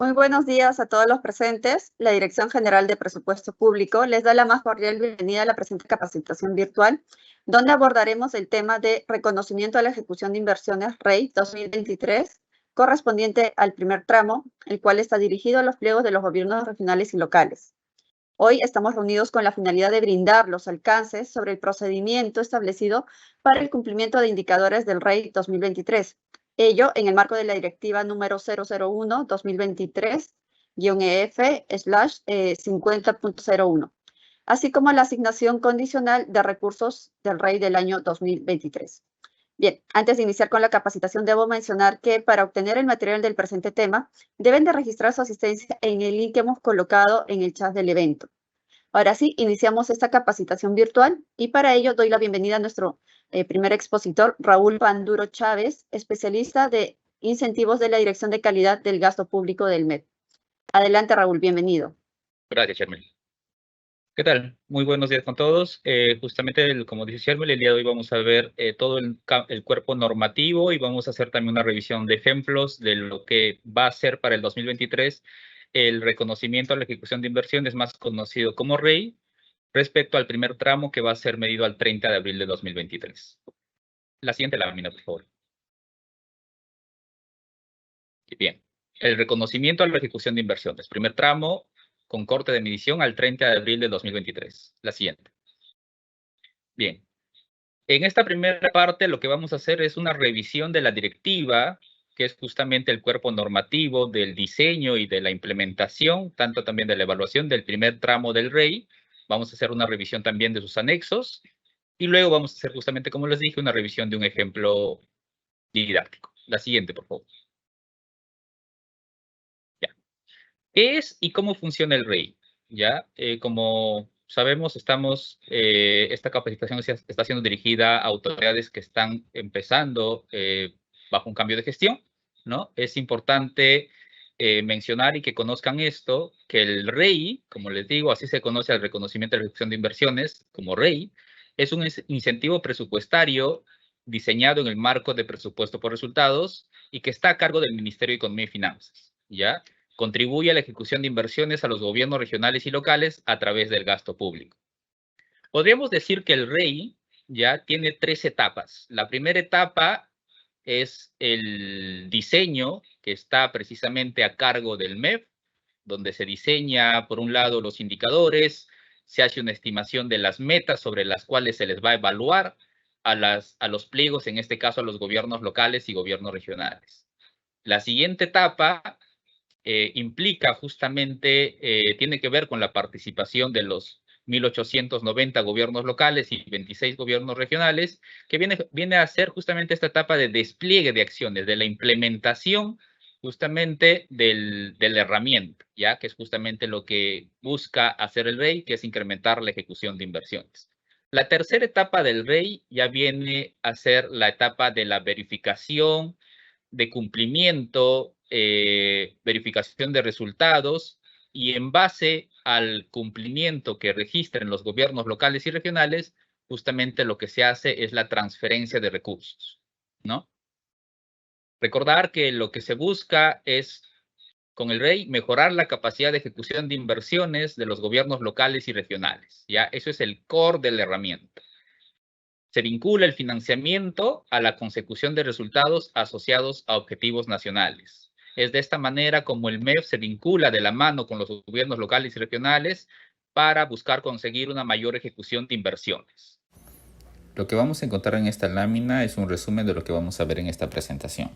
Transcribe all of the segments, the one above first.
Muy buenos días a todos los presentes. La Dirección General de Presupuesto Público les da la más cordial bienvenida a la presente capacitación virtual, donde abordaremos el tema de reconocimiento a la ejecución de inversiones REI 2023, correspondiente al primer tramo, el cual está dirigido a los pliegos de los gobiernos regionales y locales. Hoy estamos reunidos con la finalidad de brindar los alcances sobre el procedimiento establecido para el cumplimiento de indicadores del REI 2023. Ello en el marco de la directiva número 001-2023-EF/50.01, así como la asignación condicional de recursos del REI del año 2023. Bien, antes de iniciar con la capacitación, debo mencionar que para obtener el material del presente tema, deben de registrar su asistencia en el link que hemos colocado en el chat del evento. Ahora sí, iniciamos esta capacitación virtual y para ello doy la bienvenida a nuestro primer expositor, Raúl Panduro Chávez, especialista de incentivos de la Dirección de Calidad del Gasto Público del MEP. Adelante, Raúl, bienvenido. Gracias, Shermel. ¿Qué tal? Muy buenos días con todos. Justamente, como dice Shermel, el día de hoy vamos a ver todo el cuerpo normativo y vamos a hacer también una revisión de ejemplos de lo que va a ser para el 2023 el reconocimiento a la ejecución de inversiones, más conocido como REI, respecto al primer tramo que va a ser medido al 30 de abril de 2023. La siguiente lámina, por favor. Bien, el reconocimiento a la ejecución de inversiones. Primer tramo con corte de medición al 30 de abril de 2023. La siguiente. Bien, en esta primera parte lo que vamos a hacer es una revisión de la directiva, que es justamente el cuerpo normativo del diseño y de la implementación, tanto también de la evaluación del primer tramo del REI. Vamos a hacer una revisión también de sus anexos y luego vamos a hacer justamente, como les dije, una revisión de un ejemplo didáctico. La siguiente, por favor. Ya. ¿Qué es y cómo funciona el REI? Ya, como sabemos, esta capacitación está siendo dirigida a autoridades que están empezando bajo un cambio de gestión, ¿no? Es importante mencionar y que conozcan esto, que el REI, como les digo, así se conoce al reconocimiento de la ejecución de inversiones como REI, es un incentivo presupuestario diseñado en el marco de presupuesto por resultados y que está a cargo del Ministerio de Economía y Finanzas, ¿ya? Contribuye a la ejecución de inversiones a los gobiernos regionales y locales a través del gasto público. Podríamos decir que el REI ya tiene tres etapas. La primera etapa es el diseño, que está precisamente a cargo del MEF, donde se diseña, por un lado, los indicadores, se hace una estimación de las metas sobre las cuales se les va a evaluar a los pliegos, en este caso a los gobiernos locales y gobiernos regionales. La siguiente etapa implica justamente, tiene que ver con la participación de los 1.890 gobiernos locales y 26 gobiernos regionales, que viene a ser justamente esta etapa de despliegue de acciones, de la implementación justamente de la herramienta, ya que es justamente lo que busca hacer el REI, que es incrementar la ejecución de inversiones. La tercera etapa del REI ya viene a ser la etapa de la verificación, de cumplimiento, verificación de resultados, y en base al cumplimiento que registren los gobiernos locales y regionales, justamente lo que se hace es la transferencia de recursos, ¿no? Recordar que lo que se busca es, con el REI, mejorar la capacidad de ejecución de inversiones de los gobiernos locales y regionales, ¿ya? Eso es el core de la herramienta. Se vincula el financiamiento a la consecución de resultados asociados a objetivos nacionales. Es de esta manera como el MEF se vincula de la mano con los gobiernos locales y regionales para buscar conseguir una mayor ejecución de inversiones. Lo que vamos a encontrar en esta lámina es un resumen de lo que vamos a ver en esta presentación.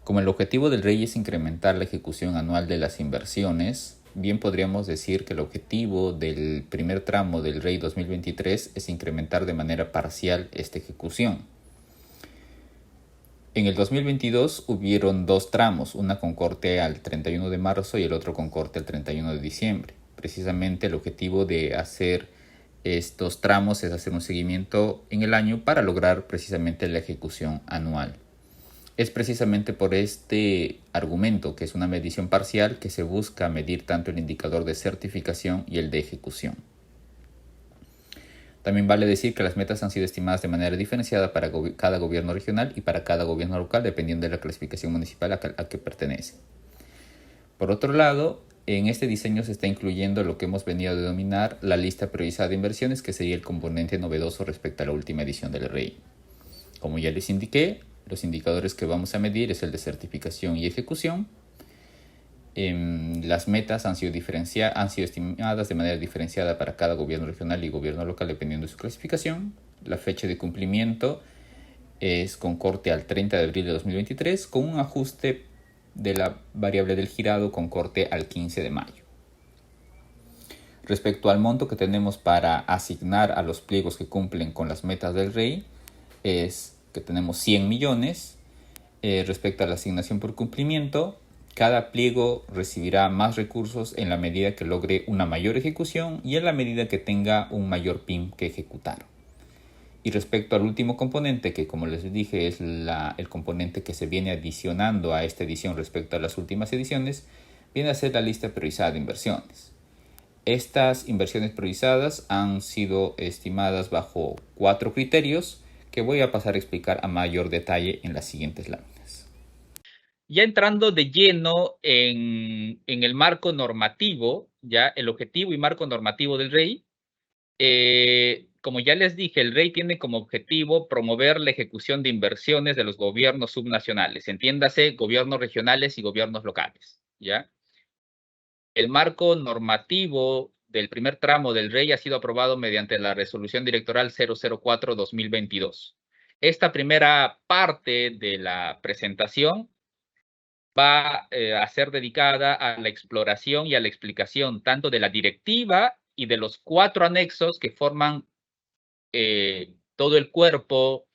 Como el objetivo del REI es incrementar la ejecución anual de las inversiones, bien podríamos decir que el objetivo del primer tramo del REI 2023 es incrementar de manera parcial esta ejecución. En el 2022 hubieron dos tramos, una con corte al 31 de marzo y el otro con corte al 31 de diciembre. Precisamente el objetivo de hacer estos tramos es hacer un seguimiento en el año para lograr precisamente la ejecución anual. Es precisamente por este argumento, que es una medición parcial, que se busca medir tanto el indicador de certificación y el de ejecución. También vale decir que las metas han sido estimadas de manera diferenciada para cada gobierno regional y para cada gobierno local, dependiendo de la clasificación municipal a que pertenece. Por otro lado, en este diseño se está incluyendo lo que hemos venido a denominar la lista priorizada de inversiones, que sería el componente novedoso respecto a la última edición del REI. Como ya les indiqué, los indicadores que vamos a medir es el de certificación y ejecución. Las metas han sido estimadas de manera diferenciada para cada gobierno regional y gobierno local dependiendo de su clasificación. La fecha de cumplimiento es con corte al 30 de abril de 2023 con un ajuste de la variable del girado con corte al 15 de mayo. Respecto al monto que tenemos para asignar a los pliegos que cumplen con las metas del REI, es que tenemos 100 millones. Respecto a la asignación por cumplimiento, cada pliego recibirá más recursos en la medida que logre una mayor ejecución y en la medida que tenga un mayor PIM que ejecutar. Y respecto al último componente, que como les dije es el componente que se viene adicionando a esta edición respecto a las últimas ediciones, viene a ser la lista priorizada de inversiones. Estas inversiones priorizadas han sido estimadas bajo 4 criterios que voy a pasar a explicar a mayor detalle en las siguientes láminas. Ya entrando de lleno en el marco normativo, ya el objetivo y marco normativo del REI, como ya les dije, el REI tiene como objetivo promover la ejecución de inversiones de los gobiernos subnacionales, entiéndase, gobiernos regionales y gobiernos locales, ¿ya? El marco normativo del primer tramo del REI ha sido aprobado mediante la Resolución Directoral 004-2022. Esta primera parte de la presentación va a ser dedicada a la exploración y a la explicación tanto de la directiva y de los 4 anexos que forman todo el cuerpo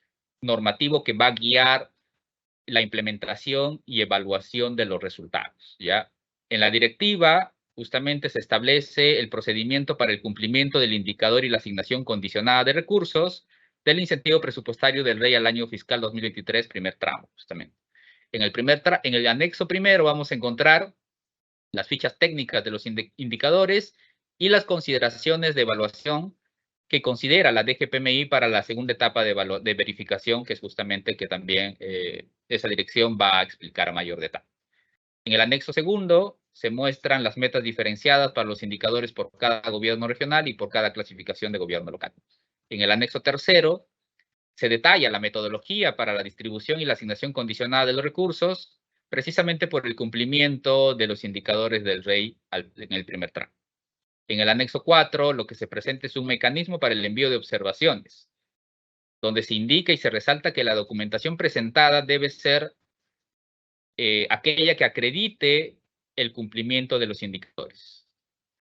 normativo que va a guiar la implementación y evaluación de los resultados, ¿ya? En la directiva, justamente se establece el procedimiento para el cumplimiento del indicador y la asignación condicionada de recursos del incentivo presupuestario del REI al año fiscal 2023, primer tramo, justamente. En el anexo primero vamos a encontrar las fichas técnicas de los indicadores y las consideraciones de evaluación que considera la DGPMI para la segunda etapa de verificación, que es justamente que también esa dirección va a explicar a mayor detalle. En el anexo segundo se muestran las metas diferenciadas para los indicadores por cada gobierno regional y por cada clasificación de gobierno local. En el anexo tercero se detalla la metodología para la distribución y la asignación condicionada de los recursos, precisamente por el cumplimiento de los indicadores del REI en el primer tramo. En el anexo 4, lo que se presenta es un mecanismo para el envío de observaciones, donde se indica y se resalta que la documentación presentada debe ser aquella que acredite el cumplimiento de los indicadores.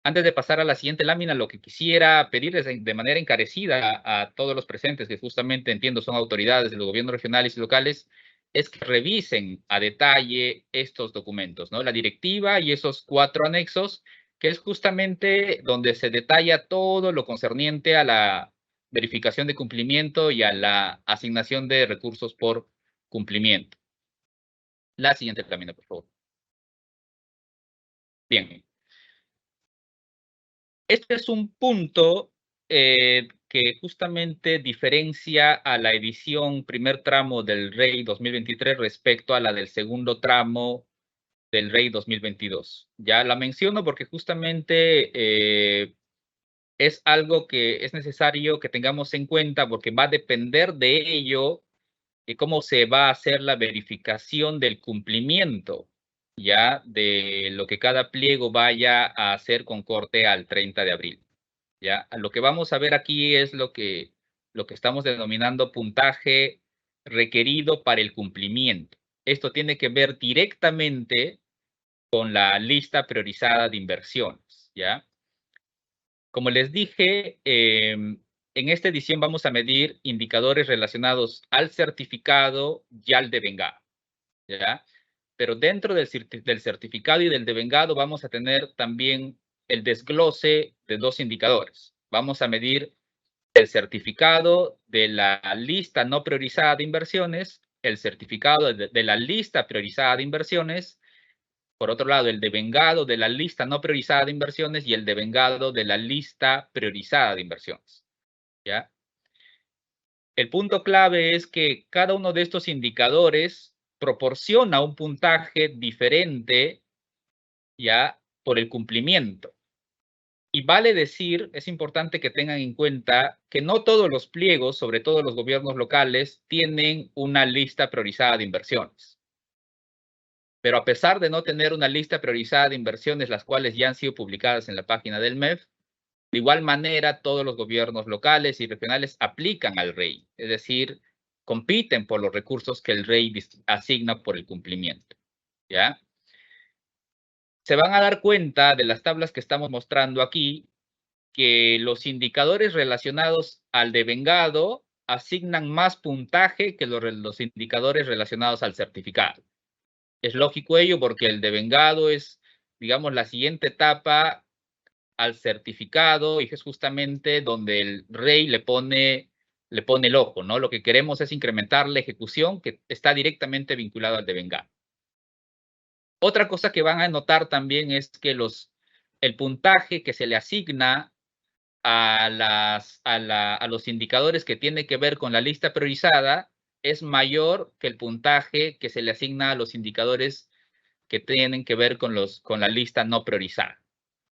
Antes de pasar a la siguiente lámina, lo que quisiera pedirles de manera encarecida a todos los presentes, que justamente entiendo son autoridades de los gobiernos regionales y locales, es que revisen a detalle estos documentos, ¿no? La directiva y esos 4 anexos, que es justamente donde se detalla todo lo concerniente a la verificación de cumplimiento y a la asignación de recursos por cumplimiento. La siguiente lámina, por favor. Bien. Este es un punto que justamente diferencia a la edición primer tramo del REI 2023 respecto a la del segundo tramo del REI 2022. Ya la menciono porque justamente es algo que es necesario que tengamos en cuenta porque va a depender de ello de cómo se va a hacer la verificación del cumplimiento ya de lo que cada pliego vaya a hacer con corte al 30 de abril. Ya, lo que vamos a ver aquí es lo que estamos denominando puntaje requerido para el cumplimiento. Esto tiene que ver directamente con la lista priorizada de inversiones, ¿ya? Como les dije, en esta edición vamos a medir indicadores relacionados al certificado y al devengado, ¿ya? Pero dentro del certificado y del devengado vamos a tener también el desglose de 2 indicadores. Vamos a medir el certificado de la lista no priorizada de inversiones, el certificado de la lista priorizada de inversiones, por otro lado, el devengado de la lista no priorizada de inversiones y el devengado de la lista priorizada de inversiones, ¿ya? El punto clave es que cada uno de estos indicadores proporciona un puntaje diferente ya por el cumplimiento. Y vale decir, es importante que tengan en cuenta que no todos los pliegos, sobre todo los gobiernos locales, tienen una lista priorizada de inversiones. Pero a pesar de no tener una lista priorizada de inversiones, las cuales ya han sido publicadas en la página del MEF, de igual manera todos los gobiernos locales y regionales aplican al REI, es decir, compiten por los recursos que el REI asigna por el cumplimiento, ¿ya? Se van a dar cuenta de las tablas que estamos mostrando aquí, que los indicadores relacionados al devengado asignan más puntaje que los indicadores relacionados al certificado. Es lógico ello porque el devengado es, digamos, la siguiente etapa al certificado y es justamente donde el REI le pone el ojo, ¿no? Lo que queremos es incrementar la ejecución que está directamente vinculado al devengado. Otra cosa que van a notar también es que el puntaje que se le asigna a los indicadores que tiene que ver con la lista priorizada es mayor que el puntaje que se le asigna a los indicadores que tienen que ver con la lista no priorizada,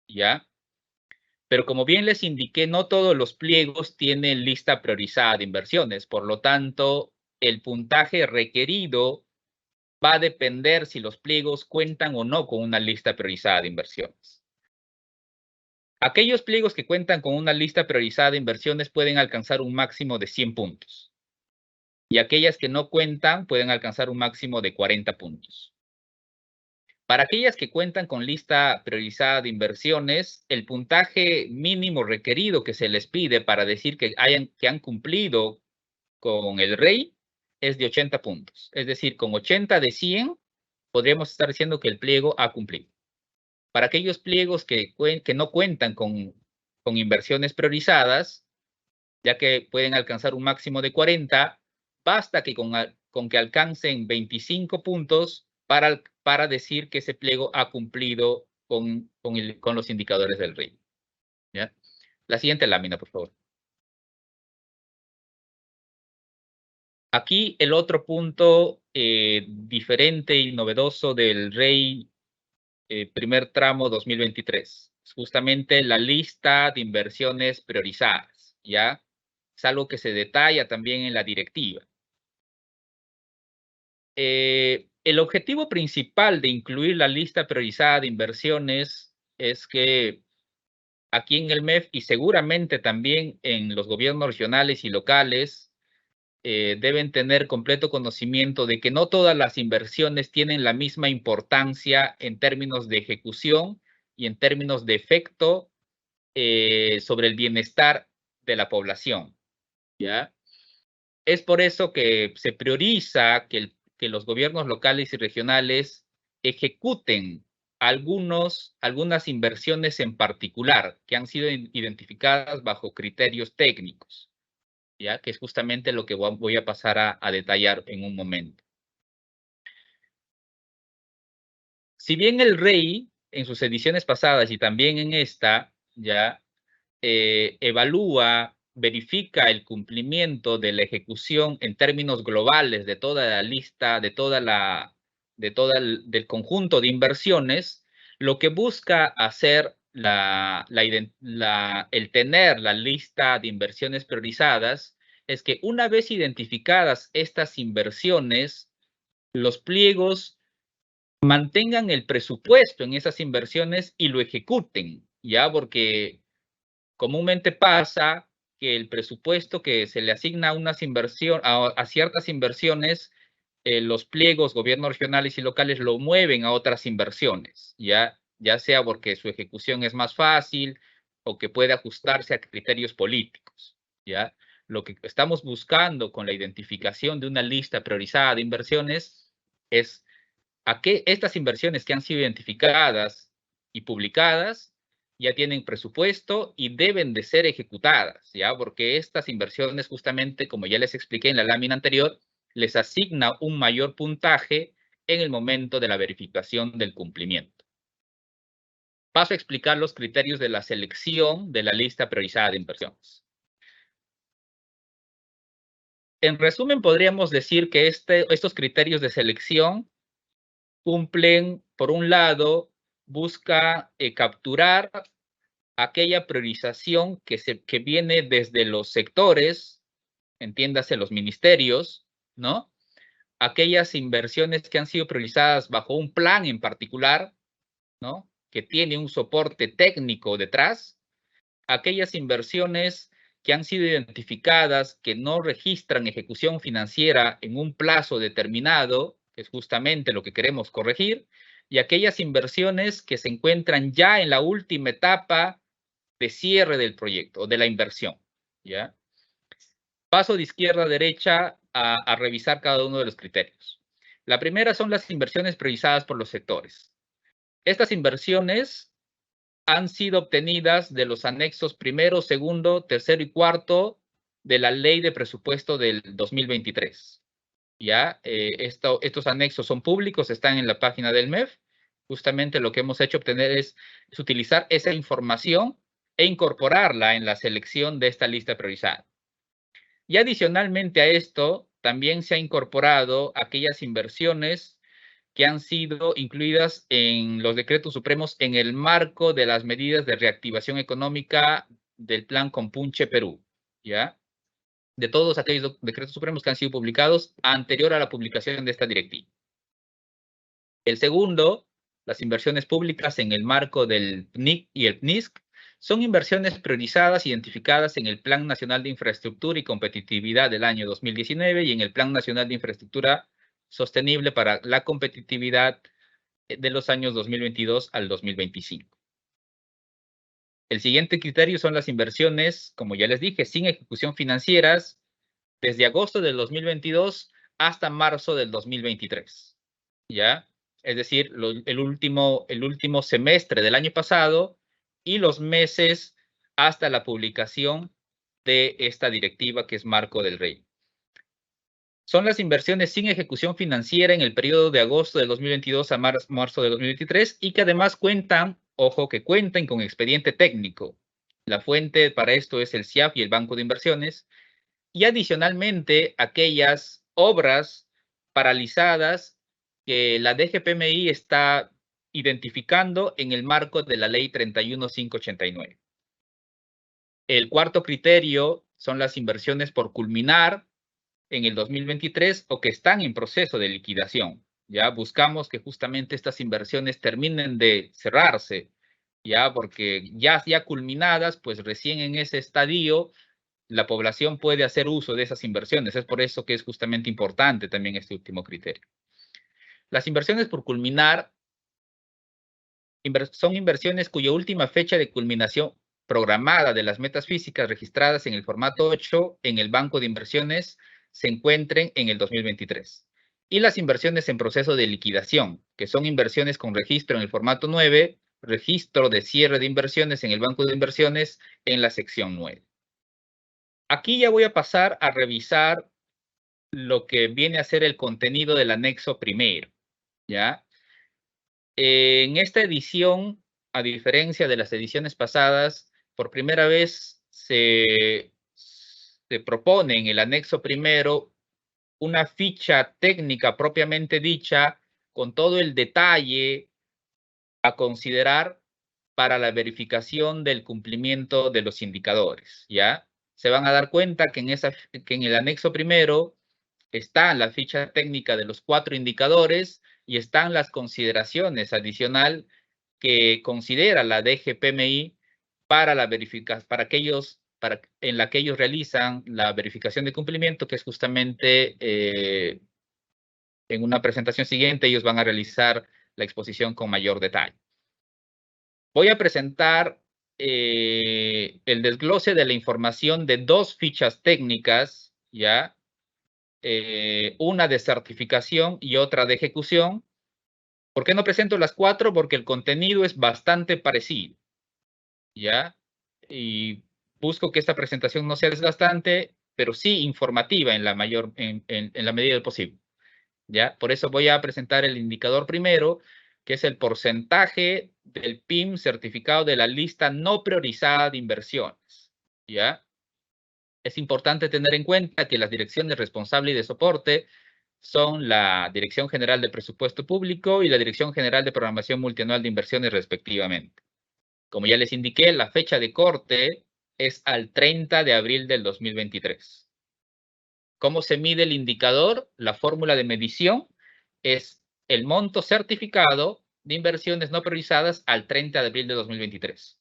¿ya? Pero como bien les indiqué, no todos los pliegos tienen lista priorizada de inversiones, por lo tanto, el puntaje requerido va a depender si los pliegos cuentan o no con una lista priorizada de inversiones. Aquellos pliegos que cuentan con una lista priorizada de inversiones pueden alcanzar un máximo de 100 puntos. Y aquellas que no cuentan pueden alcanzar un máximo de 40 puntos. Para aquellas que cuentan con lista priorizada de inversiones, el puntaje mínimo requerido que se les pide para decir que han cumplido con el REI es de 80 puntos. Es decir, con 80 de 100 podríamos estar diciendo que el pliego ha cumplido. Para aquellos pliegos que no cuentan con inversiones priorizadas, ya que pueden alcanzar un máximo de 40, basta que con que alcancen 25 puntos para decir que ese pliego ha cumplido con los indicadores del REI. ¿Ya? La siguiente lámina, por favor. Aquí el otro punto diferente y novedoso del REI primer tramo 2023. Es justamente la lista de inversiones priorizadas, ¿ya? Es algo que se detalla también en la directiva. El objetivo principal de incluir la lista priorizada de inversiones es que aquí en el MEF y seguramente también en los gobiernos regionales y locales deben tener completo conocimiento de que no todas las inversiones tienen la misma importancia en términos de ejecución y en términos de efecto sobre el bienestar de la población, ¿ya? Es por eso que se prioriza que los gobiernos locales y regionales ejecuten algunas inversiones en particular que han sido identificadas bajo criterios técnicos, ¿ya? Que es justamente lo que voy a pasar a detallar en un momento. Si bien el REI, en sus ediciones pasadas y también en esta, ya evalúa, verifica el cumplimiento de la ejecución en términos globales de toda la lista, del conjunto de inversiones, lo que busca hacer el tener la lista de inversiones priorizadas es que una vez identificadas estas inversiones, los pliegos mantengan el presupuesto en esas inversiones y lo ejecuten, ¿ya? Porque comúnmente pasa que el presupuesto que se le asigna a ciertas inversiones, los pliegos, gobiernos regionales y locales lo mueven a otras inversiones, ya sea porque su ejecución es más fácil o que puede ajustarse a criterios políticos, ¿ya? Lo que estamos buscando con la identificación de una lista priorizada de inversiones es a que estas inversiones que han sido identificadas y publicadas ya tienen presupuesto y deben de ser ejecutadas, ¿ya? Porque estas inversiones, justamente, como ya les expliqué en la lámina anterior, les asigna un mayor puntaje en el momento de la verificación del cumplimiento. Paso a explicar los criterios de la selección de la lista priorizada de inversiones. En resumen, podríamos decir que estos criterios de selección cumplen, por un lado, busca capturar aquella priorización que viene desde los sectores, entiéndase los ministerios, ¿no? Aquellas inversiones que han sido priorizadas bajo un plan en particular, ¿no? Que tiene un soporte técnico detrás, aquellas inversiones que han sido identificadas, que no registran ejecución financiera en un plazo determinado, que es justamente lo que queremos corregir, y aquellas inversiones que se encuentran ya en la última etapa de cierre del proyecto o de la inversión, ¿ya? Paso de izquierda a derecha a revisar cada uno de los criterios. La primera son las inversiones priorizadas por los sectores. Estas inversiones han sido obtenidas de los anexos primero, segundo, tercero y cuarto de la Ley de Presupuesto del 2023. ¿Ya? Estos anexos son públicos, están en la página del MEF. Justamente lo que hemos hecho obtener es utilizar esa información e incorporarla en la selección de esta lista priorizada. Y adicionalmente a esto, también se ha incorporado aquellas inversiones que han sido incluidas en los decretos supremos en el marco de las medidas de reactivación económica del Plan Compunche Perú, ¿ya? De todos aquellos decretos supremos que han sido publicados anterior a la publicación de esta directiva. El segundo, las inversiones públicas en el marco del PNIC y el PNISC, son inversiones priorizadas identificadas en el Plan Nacional de Infraestructura y Competitividad del año 2019 y en el Plan Nacional de Infraestructura Sostenible para la Competitividad de los años 2022 al 2025. El siguiente criterio son las inversiones, como ya les dije, sin ejecución financieras desde agosto del 2022 hasta marzo del 2023. ¿Ya? Es decir, el último semestre del año pasado y los meses hasta la publicación de esta directiva que es Marco del Rey. Son las inversiones sin ejecución financiera en el periodo de agosto de 2022 a marzo de 2023 y que además cuentan, ojo, que cuentan con expediente técnico. La fuente para esto es el CIAF y el Banco de Inversiones. Y adicionalmente, aquellas obras paralizadas que la DGPMI está identificando en el marco de la Ley 31589. El cuarto criterio son las inversiones por culminar en el 2023 o que están en proceso de liquidación. Ya buscamos que justamente estas inversiones terminen de cerrarse, ya porque ya culminadas, pues recién en ese estadio la población puede hacer uso de esas inversiones. Es por eso que es justamente importante también este último criterio. Las inversiones por culminar son inversiones cuya última fecha de culminación programada de las metas físicas registradas en el formato 8 en el Banco de Inversiones se encuentren en el 2023. Y las inversiones en proceso de liquidación, que son inversiones con registro en el formato 9, registro de cierre de inversiones en el Banco de Inversiones en la sección 9. Aquí ya voy a pasar a revisar lo que viene a ser el contenido del anexo primero, ¿ya? En esta edición, a diferencia de las ediciones pasadas, por primera vez se propone en el anexo primero una ficha técnica propiamente dicha con todo el detalle a considerar para la verificación del cumplimiento de los indicadores, ¿ya? Se van a dar cuenta que en el anexo primero está la ficha técnica de los 4 indicadores y están las consideraciones adicional que considera la DGPMI para la verificación, en la que ellos realizan la verificación de cumplimiento, que es justamente en una presentación siguiente ellos van a realizar la exposición con mayor detalle. Voy a presentar el desglose de la información de 2 fichas técnicas, ¿ya? Una de certificación y otra de ejecución. ¿Por qué no presento las 4? Porque el contenido es bastante parecido, ¿ya? Y busco que esta presentación no sea desgastante, pero sí informativa en la medida del posible, ¿ya? Por eso voy a presentar el indicador primero, que es el porcentaje del PIM certificado de la lista no priorizada de inversiones, ¿ya? Es importante tener en cuenta que las direcciones responsable y de soporte son la Dirección General de Presupuesto Público y la Dirección General de Programación Multianual de Inversiones, respectivamente. Como ya les indiqué, la fecha de corte es al 30 de abril del 2023. ¿Cómo se mide el indicador? La fórmula de medición es el monto certificado de inversiones no priorizadas al 30 de abril de 2023.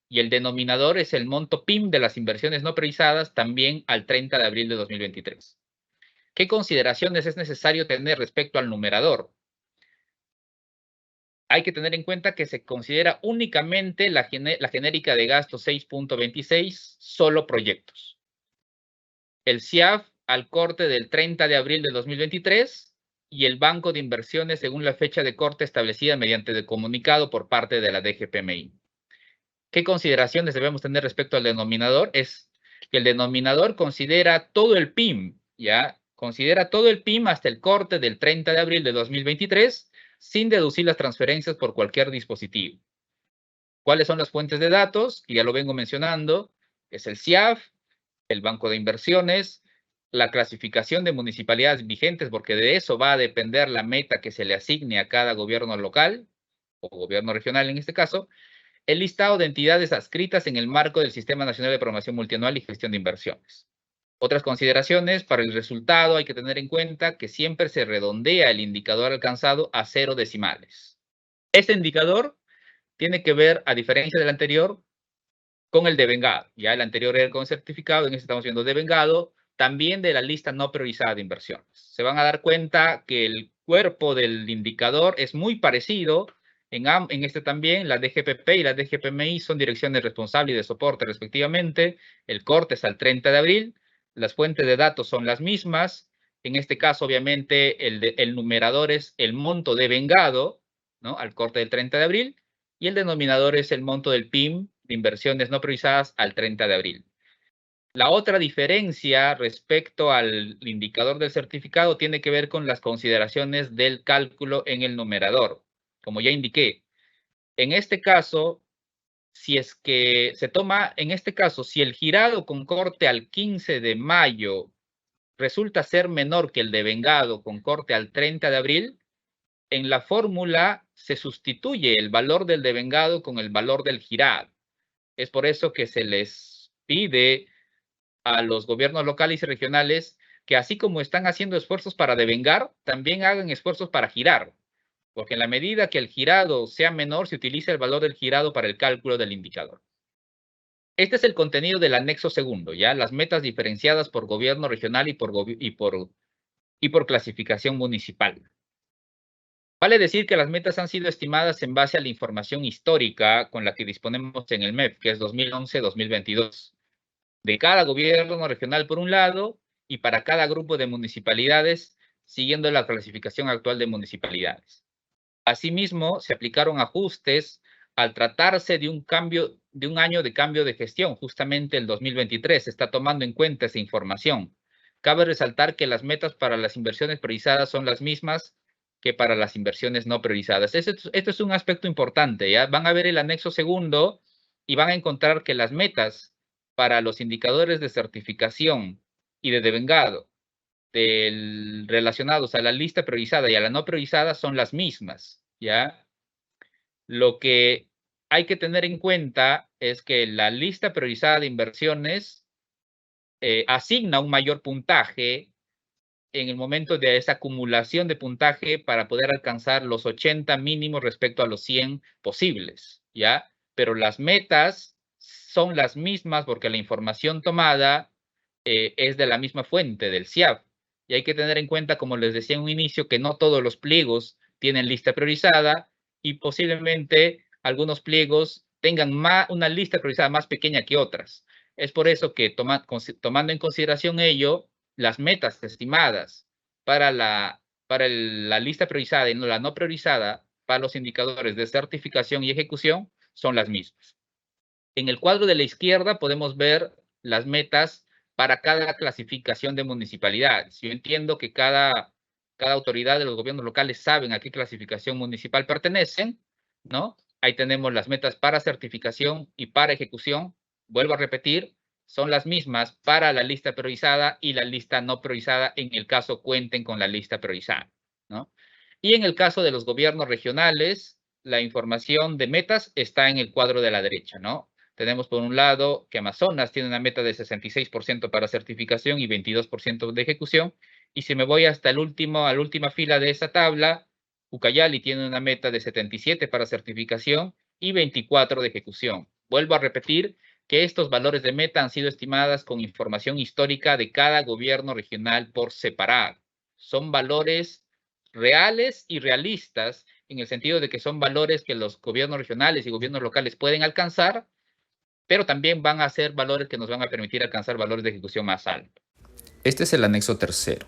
Y el denominador es el monto PIM de las inversiones no priorizadas también al 30 de abril de 2023. ¿Qué consideraciones es necesario tener respecto al numerador? Hay que tener en cuenta que se considera únicamente la genérica de gasto 6.26, solo proyectos. El CIAF al corte del 30 de abril de 2023 y el Banco de Inversiones según la fecha de corte establecida mediante el comunicado por parte de la DGPMI. ¿Qué consideraciones debemos tener respecto al denominador? Es que el denominador considera todo el PIM, ¿ya? Considera todo el PIM hasta el corte del 30 de abril de 2023 sin deducir las transferencias por cualquier dispositivo. ¿Cuáles son las fuentes de datos? Ya lo vengo mencionando. Es el CIAF, el Banco de Inversiones, la clasificación de municipalidades vigentes, porque de eso va a depender la meta que se le asigne a cada gobierno local o gobierno regional en este caso, el listado de entidades adscritas en el marco del Sistema Nacional de Programación Multianual y Gestión de Inversiones. Otras consideraciones, para el resultado hay que tener en cuenta que siempre se redondea el indicador alcanzado a 0 decimales. Este indicador tiene que ver, a diferencia del anterior, con el devengado. Ya el anterior era con certificado, en este estamos viendo devengado, también de la lista no priorizada de inversiones. Se van a dar cuenta que el cuerpo del indicador es muy parecido. En este también, la DGPP y la DGPMI son direcciones responsables y de soporte respectivamente. El corte es al 30 de abril. Las fuentes de datos son las mismas. En este caso, obviamente, el numerador es el monto devengado, ¿no? Al corte del 30 de abril. Y el denominador es el monto del PIM de inversiones no priorizadas al 30 de abril. La otra diferencia respecto al indicador del certificado tiene que ver con las consideraciones del cálculo en el numerador. Como ya indiqué, en este caso, si es que se toma, en este caso, si el girado con corte al 15 de mayo resulta ser menor que el devengado con corte al 30 de abril, en la fórmula se sustituye el valor del devengado con el valor del girado. Es por eso que se les pide a los gobiernos locales y regionales que así como están haciendo esfuerzos para devengar, también hagan esfuerzos para girar, porque en la medida que el girado sea menor, se utiliza el valor del girado para el cálculo del indicador. Este es el contenido del anexo segundo, ¿ya? Las metas diferenciadas por gobierno regional y por clasificación municipal. Vale decir que las metas han sido estimadas en base a la información histórica con la que disponemos en el MEF, que es 2011-2022, de cada gobierno regional por un lado y para cada grupo de municipalidades, siguiendo la clasificación actual de municipalidades. Asimismo, se aplicaron ajustes al tratarse de un año de cambio de gestión, justamente el 2023, se está tomando en cuenta esa información. Cabe resaltar que las metas para las inversiones priorizadas son las mismas que para las inversiones no priorizadas. Esto es un aspecto importante, ¿ya? Van a ver el anexo segundo y van a encontrar que las metas para los indicadores de certificación y de devengado relacionados a la lista priorizada y a la no priorizada son las mismas, ¿ya? Lo que hay que tener en cuenta es que la lista priorizada de inversiones asigna un mayor puntaje en el momento de esa acumulación de puntaje para poder alcanzar los 80 mínimos respecto a los 100 posibles, ¿ya? Pero las metas son las mismas porque la información tomada es de la misma fuente, del CIAF. Y hay que tener en cuenta, como les decía en un inicio, que no todos los pliegos tienen lista priorizada y posiblemente algunos pliegos tengan una lista priorizada más pequeña que otras. Es por eso que tomando en consideración ello, las metas estimadas para la lista priorizada y la no priorizada para los indicadores de certificación y ejecución son las mismas. En el cuadro de la izquierda podemos ver las metas para cada clasificación de municipalidades. Yo entiendo que cada autoridad de los gobiernos locales saben a qué clasificación municipal pertenecen, ¿no? Ahí tenemos las metas para certificación y para ejecución. Vuelvo a repetir, son las mismas para la lista priorizada y la lista no priorizada en el caso cuenten con la lista priorizada, ¿no? Y en el caso de los gobiernos regionales, la información de metas está en el cuadro de la derecha, ¿no? Tenemos por un lado que Amazonas tiene una meta de 66% para certificación y 22% de ejecución. Y si me voy hasta a la última fila de esa tabla, Ucayali tiene una meta de 77 para certificación y 24 de ejecución. Vuelvo a repetir que estos valores de meta han sido estimadas con información histórica de cada gobierno regional por separado. Son valores reales y realistas en el sentido de que son valores que los gobiernos regionales y gobiernos locales pueden alcanzar, pero también van a ser valores que nos van a permitir alcanzar valores de ejecución más altos. Este es el anexo tercero.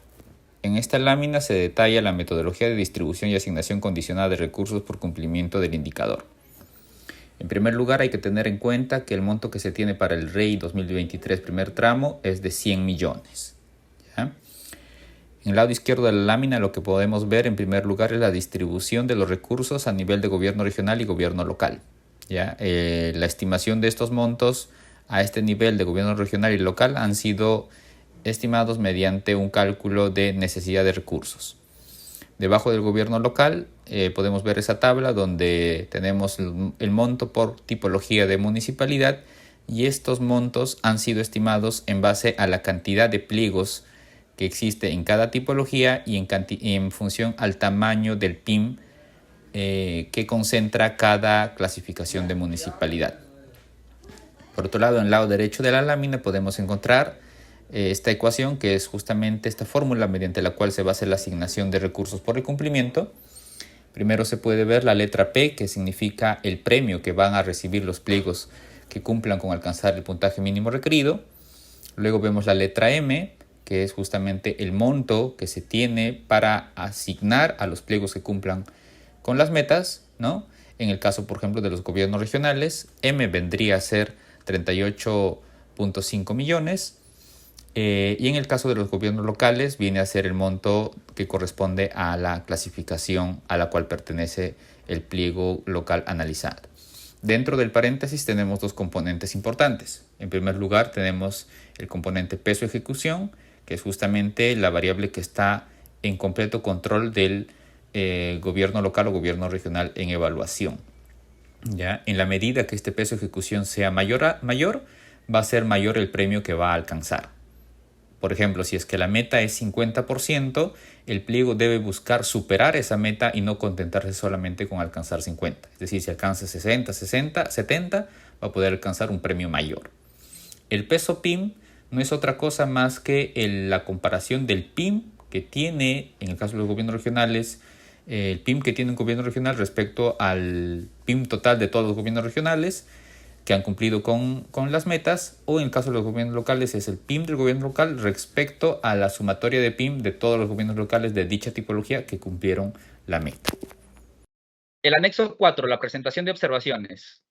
En esta lámina se detalla la metodología de distribución y asignación condicionada de recursos por cumplimiento del indicador. En primer lugar, hay que tener en cuenta que el monto que se tiene para el REI 2023 primer tramo es de 100 millones. ¿Ya? En el lado izquierdo de la lámina lo que podemos ver en primer lugar es la distribución de los recursos a nivel de gobierno regional y gobierno local. ¿Ya? La estimación de estos montos a este nivel de gobierno regional y local han sido estimados mediante un cálculo de necesidad de recursos. Debajo del gobierno local podemos ver esa tabla donde tenemos el monto por tipología de municipalidad y estos montos han sido estimados en base a la cantidad de pliegos que existe en cada tipología y en función al tamaño del PIM que concentra cada clasificación de municipalidad. Por otro lado, en el lado derecho de la lámina podemos encontrar esta ecuación, que es justamente esta fórmula mediante la cual se va a hacer la asignación de recursos por el cumplimiento. Primero se puede ver la letra P, que significa el premio que van a recibir los pliegos que cumplan con alcanzar el puntaje mínimo requerido. Luego vemos la letra M, que es justamente el monto que se tiene para asignar a los pliegos que cumplan con las metas, ¿no? En el caso, por ejemplo, de los gobiernos regionales, M vendría a ser 38.5 millones. Y en el caso de los gobiernos locales viene a ser el monto que corresponde a la clasificación a la cual pertenece el pliego local analizado. Dentro del paréntesis tenemos dos componentes importantes. En primer lugar tenemos el componente peso ejecución, que es justamente la variable que está en completo control del gobierno local o gobierno regional en evaluación. ¿Ya? En la medida que este peso ejecución sea mayor, va a ser mayor el premio que va a alcanzar. Por ejemplo, si es que la meta es 50%, el pliego debe buscar superar esa meta y no contentarse solamente con alcanzar 50. Es decir, si alcanza 60, 60, 70, va a poder alcanzar un premio mayor. El peso PIM no es otra cosa más que la comparación del PIM que tiene, en el caso de los gobiernos regionales, el PIM que tiene un gobierno regional respecto al PIM total de todos los gobiernos regionales que han cumplido con las metas, o en el caso de los gobiernos locales es el PIM del gobierno local respecto a la sumatoria de PIM de todos los gobiernos locales de dicha tipología que cumplieron la meta. El anexo 4, la presentación de observaciones.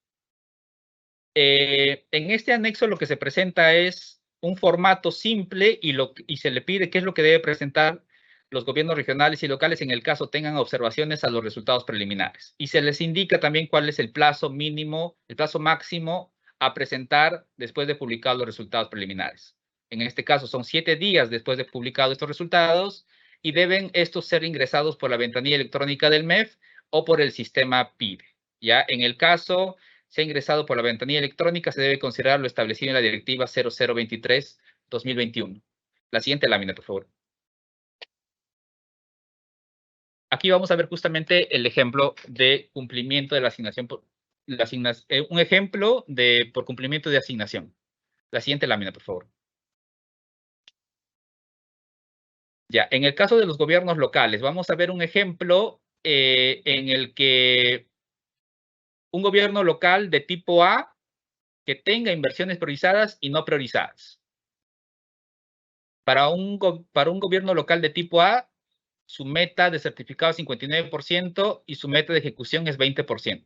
En este anexo lo que se presenta es un formato simple y se le pide qué es lo que debe presentar los gobiernos regionales y locales en el caso tengan observaciones a los resultados preliminares. Y se les indica también cuál es el plazo mínimo, el plazo máximo a presentar después de publicar los resultados preliminares. En este caso son 7 días después de publicados estos resultados y deben estos ser ingresados por la ventanilla electrónica del MEF o por el sistema PIDE. Ya en el caso se ha ingresado por la ventanilla electrónica, se debe considerar lo establecido en la directiva 0023-2021. La siguiente lámina, por favor. Aquí vamos a ver justamente el ejemplo de cumplimiento de la asignación, un ejemplo por cumplimiento de asignación. La siguiente lámina, por favor. Ya, en el caso de los gobiernos locales, vamos a ver un ejemplo en el que un gobierno local de tipo A que tenga inversiones priorizadas y no priorizadas. Para un gobierno local de tipo A, su meta de certificado es 59% y su meta de ejecución es 20%.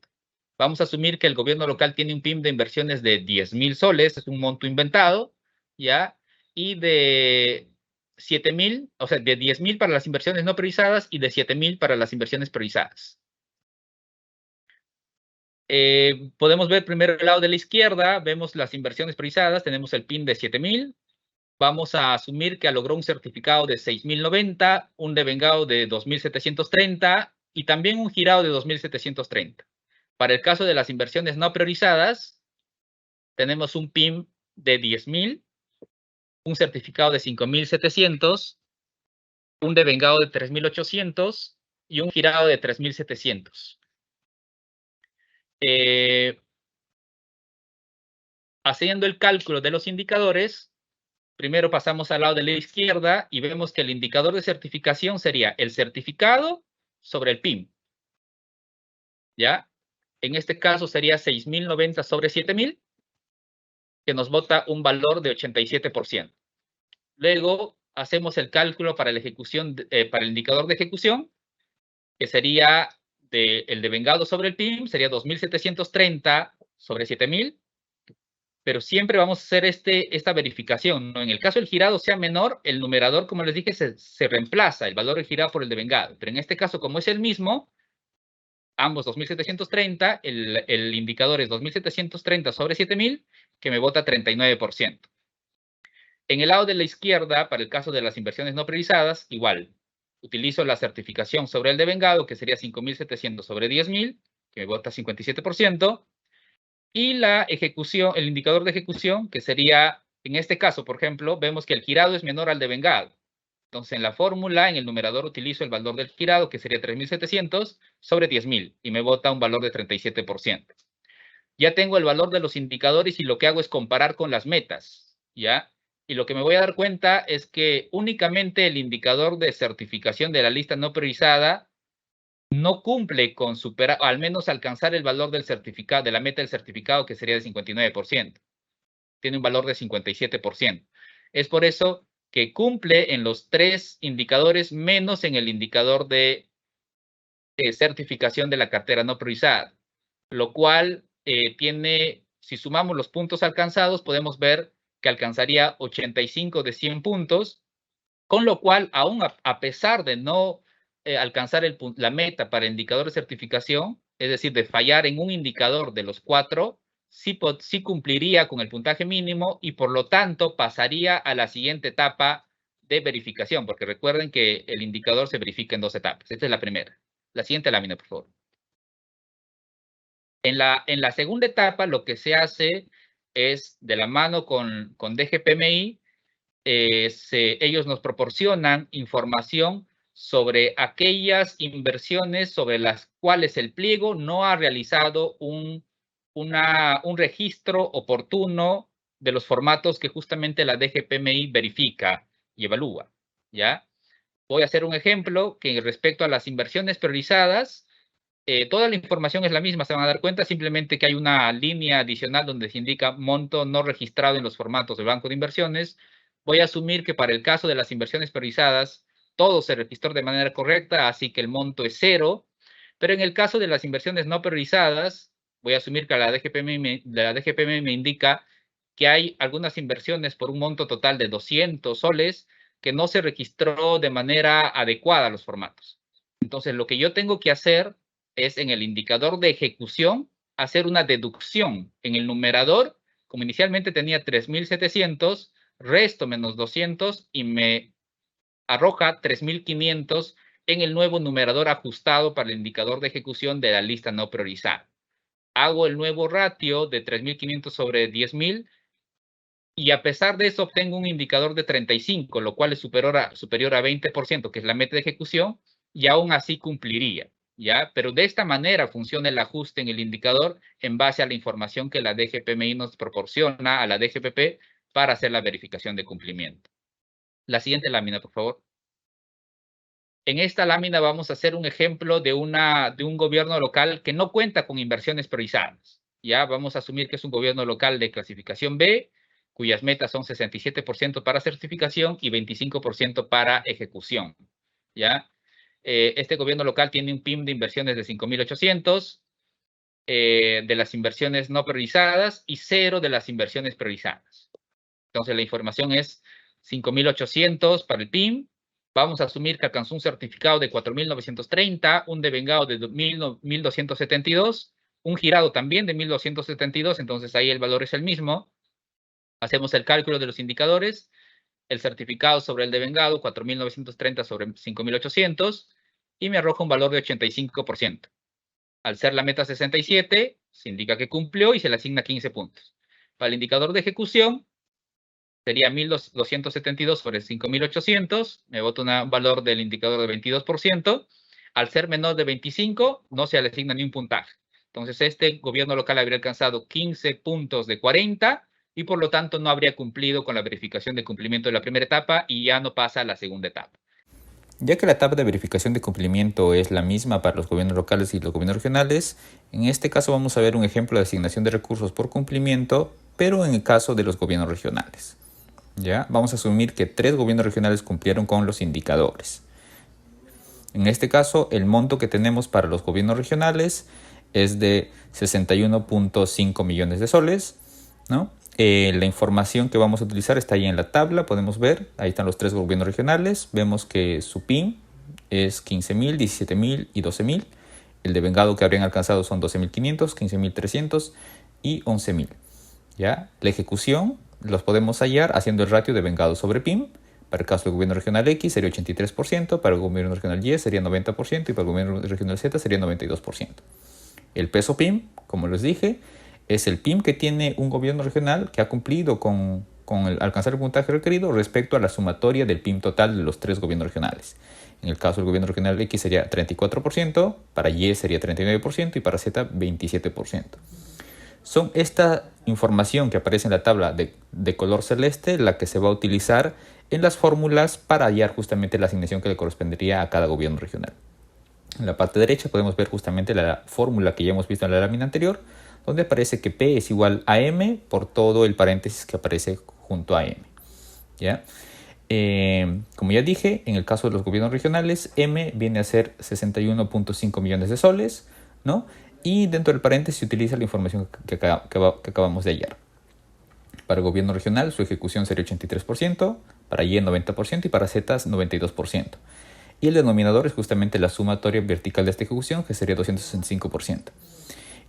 Vamos a asumir que el gobierno local tiene un PIM de inversiones de 10,000 soles, es un monto inventado, ¿ya? Y de 7,000, o sea, de 10,000 para las inversiones no priorizadas y de 7,000 para las inversiones priorizadas. Podemos ver primero el lado de la izquierda, vemos las inversiones priorizadas, tenemos el PIN de 7.000. Vamos a asumir que logró un certificado de 6.090, un devengado de 2.730 y también un girado de 2.730. Para el caso de las inversiones no priorizadas, tenemos un PIN de 10.000, un certificado de 5.700, un devengado de 3.800 y un girado de 3.700. Haciendo el cálculo de los indicadores, primero pasamos al lado de la izquierda y vemos que el indicador de certificación sería el certificado sobre el PIN. ¿Ya? En este caso sería 6.090 sobre 7.000, que nos bota un valor de 87%. Luego hacemos el cálculo para la ejecución, para el indicador de ejecución, que sería el devengado sobre el PIN, sería 2.730 sobre 7.000, pero siempre vamos a hacer esta verificación, ¿no? En el caso del girado sea menor, el numerador, como les dije, se reemplaza el valor del girado por el devengado. Pero en este caso, como es el mismo, ambos 2.730, el indicador es 2.730 sobre 7.000, que me bota 39%. En el lado de la izquierda, para el caso de las inversiones no priorizadas, igual. Utilizo la certificación sobre el devengado, que sería 5.700 sobre 10.000, que me bota 57%. Y la ejecución, el indicador de ejecución, que sería, en este caso, por ejemplo, vemos que el girado es menor al devengado. Entonces, en la fórmula, en el numerador, utilizo el valor del girado, que sería 3.700 sobre 10.000, y me bota un valor de 37%. Ya tengo el valor de los indicadores y lo que hago es comparar con las metas, ¿ya? Y lo que me voy a dar cuenta es que únicamente el indicador de certificación de la lista no priorizada no cumple con superar, o al menos alcanzar el valor del certificado, de la meta del certificado, que sería de 59%. Tiene un valor de 57%. Es por eso que cumple en los 3 indicadores, menos en el indicador de certificación de la cartera no priorizada, lo cual tiene, si sumamos los puntos alcanzados, podemos ver que alcanzaría 85 de 100 puntos, con lo cual, aún a pesar de no alcanzar la meta para el indicador de certificación, es decir, de fallar en un indicador de los 4, sí cumpliría con el puntaje mínimo y por lo tanto pasaría a la siguiente etapa de verificación, porque recuerden que el indicador se verifica en 2 etapas. Esta es la primera. La siguiente lámina, por favor. En la segunda etapa, lo que se hace es, de la mano con DGPMI, ellos nos proporcionan información sobre aquellas inversiones sobre las cuales el pliego no ha realizado un registro oportuno de los formatos que justamente la DGPMI verifica y evalúa, ¿ya? Voy a hacer un ejemplo que respecto a las inversiones priorizadas, toda la información es la misma, se van a dar cuenta, simplemente que hay una línea adicional donde se indica monto no registrado en los formatos del banco de inversiones. Voy a asumir que para el caso de las inversiones priorizadas, todo se registró de manera correcta, así que el monto es 0. Pero en el caso de las inversiones no priorizadas, voy a asumir que la DGPM me indica que hay algunas inversiones por un monto total de 200 soles que no se registró de manera adecuada a los formatos. Entonces, lo que yo tengo que hacer es en el indicador de ejecución hacer una deducción en el numerador. Como inicialmente tenía 3.700, resto menos 200 y me arroja 3.500 en el nuevo numerador ajustado para el indicador de ejecución de la lista no priorizada. Hago el nuevo ratio de 3.500 sobre 10.000 y a pesar de eso obtengo un indicador de 35, lo cual es superior a 20%, que es la meta de ejecución, y aún así cumpliría, ¿ya? Pero de esta manera funciona el ajuste en el indicador en base a la información que la DGPMI nos proporciona a la DGPP para hacer la verificación de cumplimiento. La siguiente lámina, por favor. En esta lámina vamos a hacer un ejemplo de un gobierno local que no cuenta con inversiones priorizadas. Ya vamos a asumir que es un gobierno local de clasificación B, cuyas metas son 67% para certificación y 25% para ejecución. ¿Ya? Este gobierno local tiene un PIB de inversiones de 5.800 de las inversiones no priorizadas y 0 de las inversiones priorizadas. Entonces, la información es 5.800 para el PIB. Vamos a asumir que alcanzó un certificado de 4.930, un devengado de 1.272 un girado también de 1.272, entonces ahí el valor es el mismo. Hacemos el cálculo de los indicadores, el certificado sobre el devengado, 4.930 sobre 5.800, y me arroja un valor de 85%. Al ser la meta 67, se indica que cumplió y se le asigna 15 puntos. Para el indicador de ejecución, sería 1.272 sobre 5.800, me bota un valor del indicador de 22%. Al ser menor de 25, no se le asigna ni un puntaje. Entonces, este gobierno local habría alcanzado 15 puntos de 40 y por lo tanto no habría cumplido con la verificación de cumplimiento de la primera etapa y ya no pasa a la segunda etapa. Ya que la etapa de verificación de cumplimiento es la misma para los gobiernos locales y los gobiernos regionales, en este caso vamos a ver un ejemplo de asignación de recursos por cumplimiento, pero en el caso de los gobiernos regionales. ¿Ya? Vamos a asumir que 3 gobiernos regionales cumplieron con los indicadores. En este caso, el monto que tenemos para los gobiernos regionales es de 61.5 millones de soles, ¿no? La información que vamos a utilizar está ahí en la tabla, podemos ver, ahí están los 3 gobiernos regionales, vemos que su PIN es 15.000, 17.000 y 12.000, el devengado que habrían alcanzado son 12.500, 15.300 y 11.000, ¿ya? La ejecución los podemos hallar haciendo el ratio de devengado sobre PIN. Para el caso del gobierno regional X sería 83%, para el gobierno regional Y sería 90% y para el gobierno regional Z sería 92%. El peso PIM, como les dije, es el PIM que tiene un gobierno regional que ha cumplido con alcanzar el puntaje requerido respecto a la sumatoria del PIM total de los 3 gobiernos regionales. En el caso del gobierno regional X sería 34%, para Y sería 39% y para Z 27%. Son esta información que aparece en la tabla de color celeste la que se va a utilizar en las fórmulas para hallar justamente la asignación que le correspondería a cada gobierno regional. En la parte derecha podemos ver justamente la fórmula que ya hemos visto en la lámina anterior, donde aparece que P es igual a M por todo el paréntesis que aparece junto a M. ¿Ya? Como ya dije, en el caso de los gobiernos regionales, M viene a ser 61.5 millones de soles, ¿no? Y dentro del paréntesis se utiliza la información que acabamos de hallar. Para el gobierno regional su ejecución sería 83%, para Y 90% y para Z 92%. Y el denominador es justamente la sumatoria vertical de esta ejecución, que sería 265%.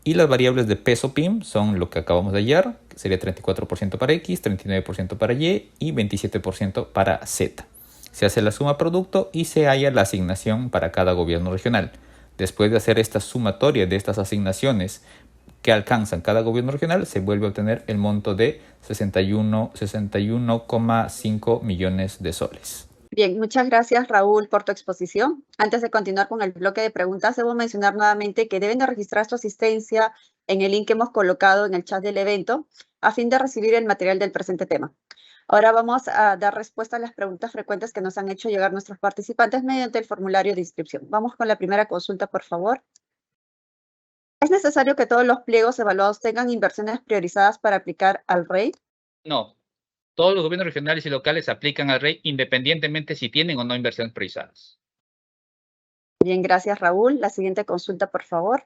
Y las variables de peso PIM son lo que acabamos de hallar, que sería 34% para X, 39% para Y y 27% para Z. Se hace la suma producto y se halla la asignación para cada gobierno regional. Después de hacer esta sumatoria de estas asignaciones que alcanzan cada gobierno regional, se vuelve a obtener el monto de 61,5 millones de soles. Bien, muchas gracias, Raúl, por tu exposición. Antes de continuar con el bloque de preguntas, debo mencionar nuevamente que deben de registrar su asistencia en el link que hemos colocado en el chat del evento a fin de recibir el material del presente tema. Ahora vamos a dar respuesta a las preguntas frecuentes que nos han hecho llegar nuestros participantes mediante el formulario de inscripción. Vamos con la primera consulta, por favor. ¿Es necesario que todos los pliegos evaluados tengan inversiones priorizadas para aplicar al REI? No. Todos los gobiernos regionales y locales aplican al REI independientemente si tienen o no inversiones priorizadas. Bien, gracias, Raúl. La siguiente consulta, por favor.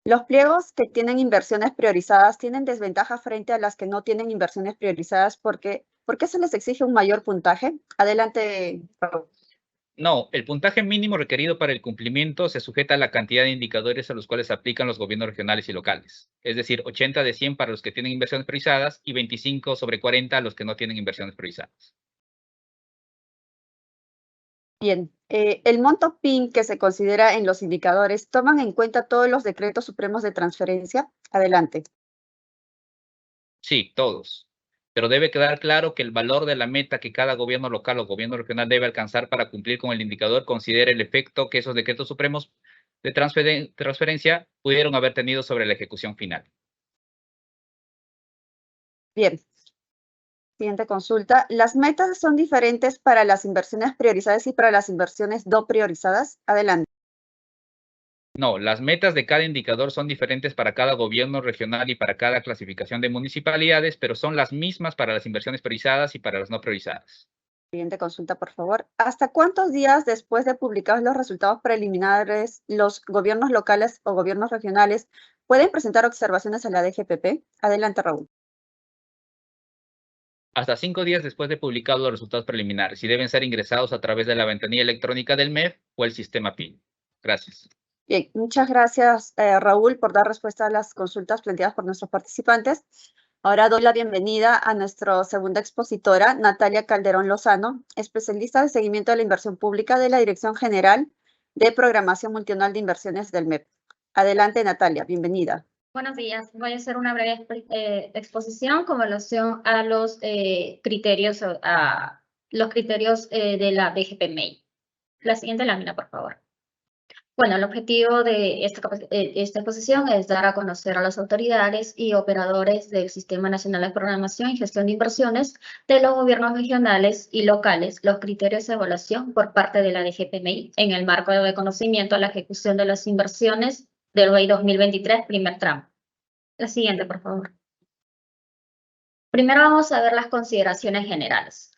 ¿Los pliegos que tienen inversiones priorizadas tienen desventaja frente a las que no tienen inversiones priorizadas? ¿Por qué se les exige un mayor puntaje? Adelante, Raúl. No, el puntaje mínimo requerido para el cumplimiento se sujeta a la cantidad de indicadores a los cuales aplican los gobiernos regionales y locales. Es decir, 80 de 100 para los que tienen inversiones priorizadas y 25 sobre 40 a los que no tienen inversiones priorizadas. Bien, el monto PIN que se considera en los indicadores, ¿toman en cuenta todos los decretos supremos de transferencia? Adelante. Sí, todos. Pero debe quedar claro que el valor de la meta que cada gobierno local o gobierno regional debe alcanzar para cumplir con el indicador considera el efecto que esos decretos supremos de transferencia pudieron haber tenido sobre la ejecución final. Bien. Siguiente consulta. ¿Las metas son diferentes para las inversiones priorizadas y para las inversiones no priorizadas? Adelante. No, las metas de cada indicador son diferentes para cada gobierno regional y para cada clasificación de municipalidades, pero son las mismas para las inversiones priorizadas y para las no priorizadas. Siguiente consulta, por favor. ¿Hasta cuántos días después de publicados los resultados preliminares, los gobiernos locales o gobiernos regionales pueden presentar observaciones a la DGPP? Adelante, Raúl. Hasta 5 días después de publicados los resultados preliminares y deben ser ingresados a través de la ventanilla electrónica del MEF o el sistema PIN. Gracias. Bien, muchas gracias, Raúl, por dar respuesta a las consultas planteadas por nuestros participantes. Ahora doy la bienvenida a nuestra segunda expositora, Natalia Calderón Lozano, especialista de seguimiento de la inversión pública de la Dirección General de Programación Multianual de Inversiones del MEP. Adelante, Natalia, bienvenida. Buenos días. Voy a hacer una breve exposición con relación a los criterios, de la DGPMI. La siguiente lámina, por favor. Bueno, el objetivo de esta exposición es dar a conocer a las autoridades y operadores del Sistema Nacional de Programación y Gestión de Inversiones de los gobiernos regionales y locales los criterios de evaluación por parte de la DGPMI en el marco de reconocimiento a la ejecución de las inversiones del REI 2023, primer tramo. La siguiente, por favor. Primero vamos a ver las consideraciones generales.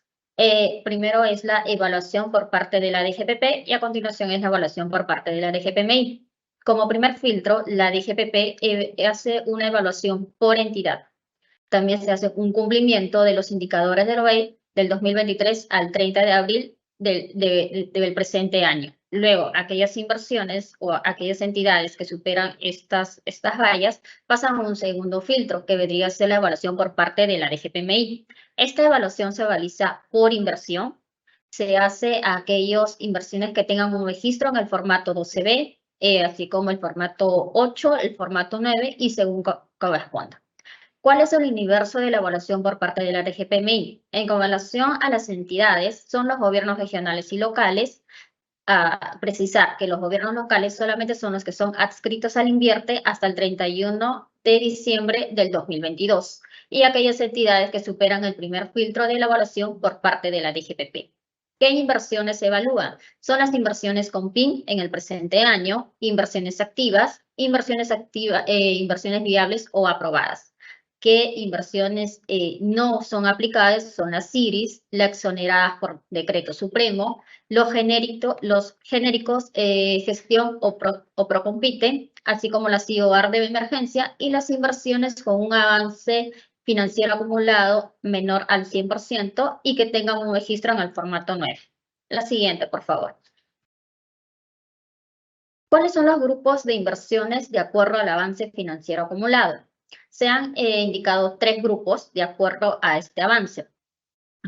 Primero es la evaluación por parte de la DGPP y a continuación es la evaluación por parte de la DGPMI. Como primer filtro, la DGPP hace una evaluación por entidad. También se hace un cumplimiento de los indicadores del REI del 2023 al 30 de abril del presente año. Luego, aquellas inversiones o aquellas entidades que superan estas vallas pasan a un segundo filtro, que vendría a ser la evaluación por parte de la DGPMI. Esta evaluación se realiza por inversión. Se hace a aquellas inversiones que tengan un registro en el formato 12B, así como el formato 8, el formato 9 y según corresponda. ¿Cuál es el universo de la evaluación por parte de la DGPMI? En relación a las entidades, son los gobiernos regionales y locales. A precisar que los gobiernos locales solamente son los que son adscritos al INVIERTE hasta el 31 de diciembre del 2022 y aquellas entidades que superan el primer filtro de la evaluación por parte de la DGPP. ¿Qué inversiones se evalúan? Son las inversiones con PIN en el presente año, inversiones activas, inversiones viables o aprobadas. ¿Qué inversiones no son aplicadas? Son las IRIS, las exoneradas por decreto supremo, los genéricos gestión o procompite, así como las IOR de emergencia y las inversiones con un avance financiero acumulado menor al 100% y que tengan un registro en el formato 9. La siguiente, por favor. ¿Cuáles son los grupos de inversiones de acuerdo al avance financiero acumulado? Se han indicado 3 grupos de acuerdo a este avance.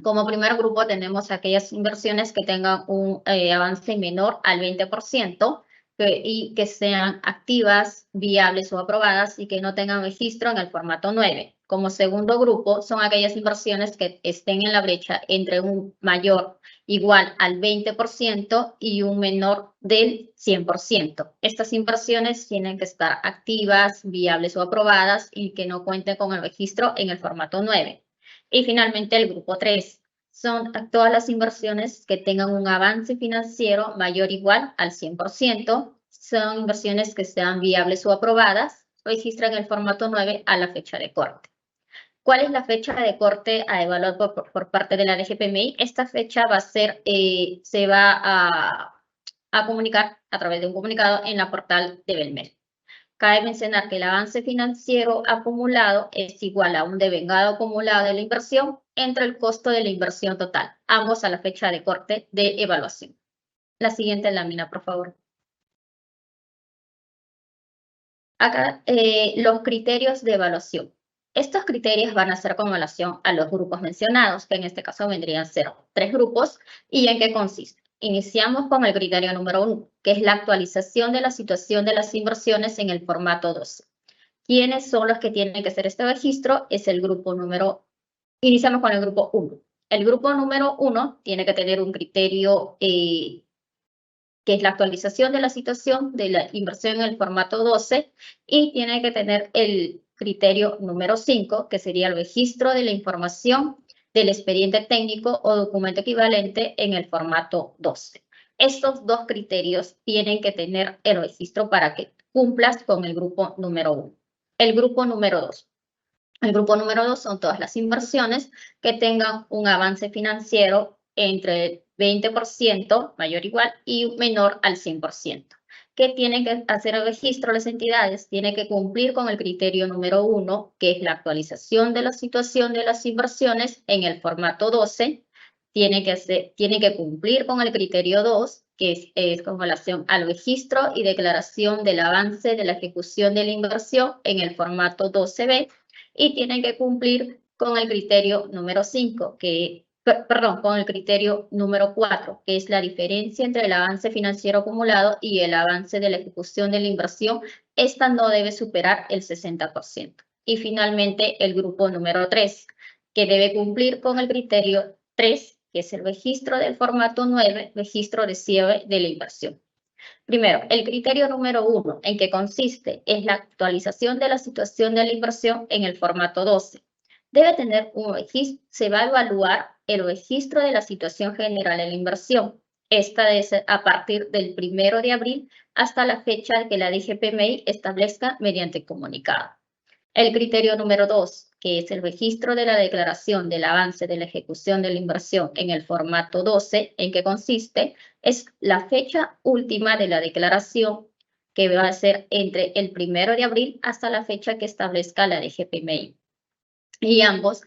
Como primer grupo tenemos aquellas inversiones que tengan un avance menor al 20% y que sean activas, viables o aprobadas y que no tengan registro en el formato 9. Como segundo grupo son aquellas inversiones que estén en la brecha entre un mayor igual al 20% y un menor del 100%. Estas inversiones tienen que estar activas, viables o aprobadas y que no cuenten con el registro en el formato 9. Y finalmente el grupo 3 son todas las inversiones que tengan un avance financiero mayor o igual al 100%. Son inversiones que sean viables o aprobadas, registran el formato 9 a la fecha de corte. ¿Cuál es la fecha de corte a evaluar por parte de la DGPMI? Esta fecha va a ser, se va a comunicar a través de un comunicado en la portal de Belmer. Cabe mencionar que el avance financiero acumulado es igual a un devengado acumulado de la inversión entre el costo de la inversión total, ambos a la fecha de corte de evaluación. La siguiente lámina, por favor. Acá los criterios de evaluación. Estos criterios van a ser con relación a los grupos mencionados, que en este caso vendrían a ser 3 grupos. ¿Y en qué consiste? Iniciamos con el criterio número 1, que es la actualización de la situación de las inversiones en el formato 12. ¿Quiénes son los que tienen que hacer este registro? Es el grupo número... Iniciamos con el grupo 1. El grupo número 1 tiene que tener un criterio que es la actualización de la situación de la inversión en el formato 12 y tiene que tener el criterio número 5, que sería el registro de la información del expediente técnico o documento equivalente en el formato 12. Estos 2 criterios tienen que tener el registro para que cumplas con el grupo número 1. El grupo número 2. El grupo número 2 son todas las inversiones que tengan un avance financiero entre 20% mayor o igual y menor al 100%. ¿Qué tienen que hacer el registro las entidades? Tienen que cumplir con el criterio número 1, que es la actualización de la situación de las inversiones en el formato 12. Tienen que cumplir con el criterio 2, que es con relación al registro y declaración del avance de la ejecución de la inversión en el formato 12B, y tienen que cumplir con el criterio número 5, con el criterio número 4, que es la diferencia entre el avance financiero acumulado y el avance de la ejecución de la inversión. Esta no debe superar el 60%. Y finalmente, el grupo número 3, que debe cumplir con el criterio 3, que es el registro del formato 9, registro de cierre de la inversión. Primero, el criterio número 1, ¿en qué consiste? Es la actualización de la situación de la inversión en el formato 12. Debe tener un registro, se va a evaluar el registro de la situación general de la inversión. Esta debe ser a partir del 1 de abril hasta la fecha que la DGPMI establezca mediante comunicado. El criterio número 2, que es el registro de la declaración del avance de la ejecución de la inversión en el formato 12, ¿en qué consiste? Es la fecha última de la declaración, que va a ser entre el 1 de abril hasta la fecha que establezca la DGPMI. Y ambos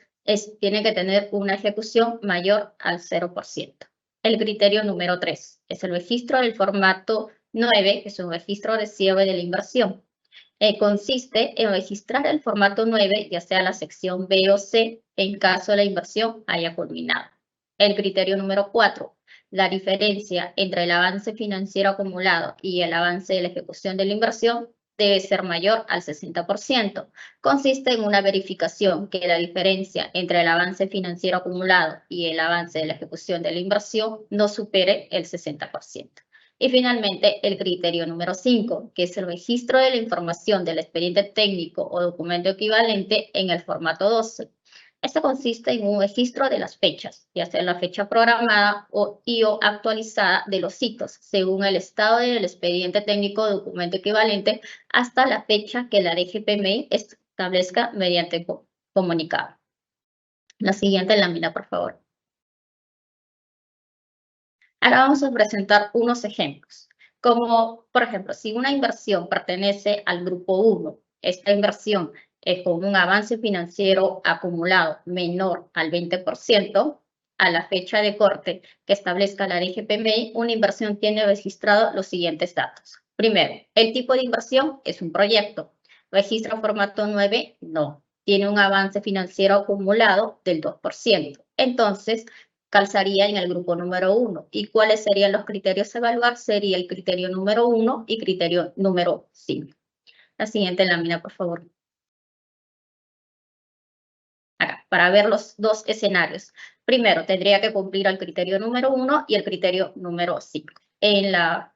tienen que tener una ejecución mayor al 0%. El criterio número 3 es el registro del formato 9, que es un registro de cierre de la inversión. Consiste en registrar el formato 9, ya sea la sección B o C, en caso la inversión haya culminado. El criterio número 4, la diferencia entre el avance financiero acumulado y el avance de la ejecución de la inversión debe ser mayor al 60%. Consiste en una verificación que la diferencia entre el avance financiero acumulado y el avance de la ejecución de la inversión no supere el 60%. Y finalmente, el criterio número 5, que es el registro de la información del expediente técnico o documento equivalente en el formato 12. Esto consiste en un registro de las fechas, ya sea la fecha programada o actualizada de los hitos, según el estado del expediente técnico o documento equivalente, hasta la fecha que la DGPMI establezca mediante comunicado. La siguiente lámina, por favor. Ahora vamos a presentar unos ejemplos, como por ejemplo, si una inversión pertenece al grupo 1, esta inversión es con un avance financiero acumulado menor al 20%, a la fecha de corte que establezca la DGPMI, una inversión tiene registrado los siguientes datos. Primero, el tipo de inversión es un proyecto. ¿Registra formato 9? No. Tiene un avance financiero acumulado del 2%. Entonces, calzaría en el grupo número 1. ¿Y cuáles serían los criterios a evaluar? Sería el criterio número 1 y criterio número 5. La siguiente lámina, por favor. Acá, para ver los dos escenarios. Primero, tendría que cumplir el criterio número 1 y el criterio número 5. En la